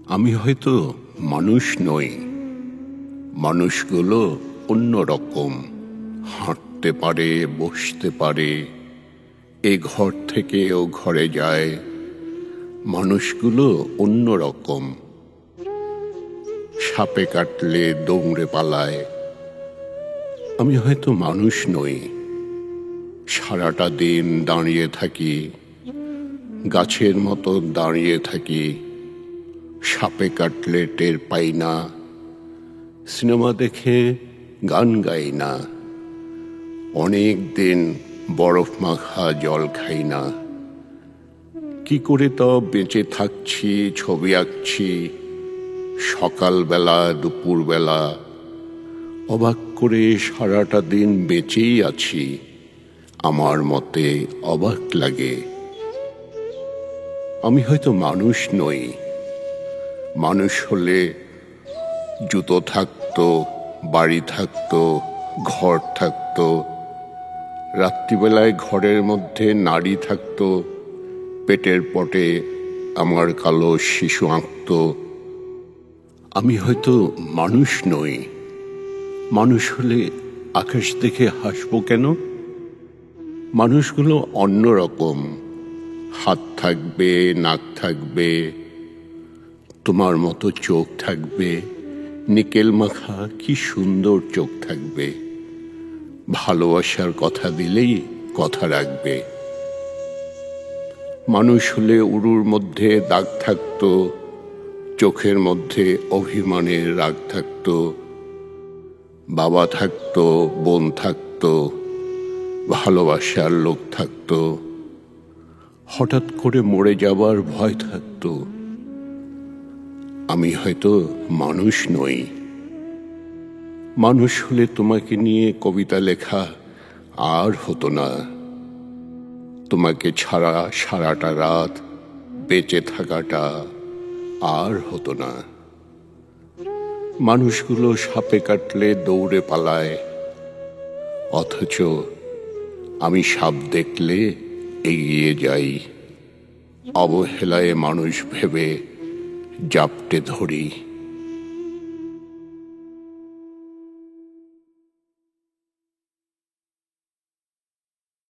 আমি হয়তো মানুষ নই, মানুষগুলো অন্যরকম। হাঁটতে পারে, বসতে পারে, এ ঘর থেকে ও ঘরে যায়। মানুষগুলো অন্যরকম। সাপে কাটলে দৌড়ে পালায়। আমি হয়তো মানুষ নই, সারাটা দিন দাঁড়িয়ে থাকি, গাছের মতো দাঁড়িয়ে থাকি। সাপে কাটলে টের পাই না, সিনেমা দেখে গান গাই না, অনেক দিন বরফ মাখা জল খাই না। কি করে তো বেঁচে থাকছি, ছবি আঁকছি, সকালবেলা দুপুরবেলা। অবাক করে সারাটা দিন বেঁচেই আছি, আমার মতে অবাক লাগে। আমি হয়তো মানুষ নই, মানুষ হলে জুতো থাকতো, বাড়ি থাকতো, ঘর থাকতো। রাত্রিবেলায় ঘরের মধ্যে নারী থাকতো, পেটের পটে আমার কালো শিশু আঁকত। আমি হয়তো মানুষ নই, মানুষ হলে আকাশ দেখে হাসবো কেন? মানুষগুলো অন্যরকম। হাত থাকবে, নাক থাকবে, তোমার মতো চোখ থাকবে, নিকেল মাখা কি সুন্দর চোখ থাকবে। ভালোবাসার কথা দিলেই কথা রাখবে। মানুষ হলে উরুর মধ্যে দাগ থাকতো, চোখের মধ্যে অভিমানের রাগ থাকতো। বাবা থাকতো, বোন থাকতো, ভালোবাসার লোক থাকতো। হঠাৎ করে মরে যাবার ভয় থাকতো। আমি হয়তো মানুষ নই, মানুষ হলে তোমাকে নিয়ে কবিতা লেখা আর হতো না। তোমাকে ছাড়া সারাটা রাত বেঁচে থাকাটা আর হতো না। মানুষগুলো সাপে কাটলে দৌড়ে পালায়, অথচ আমি সাপ দেখলে এগিয়ে যাই। অবহেলায় মানুষ ভেবে জাপটে ধরি।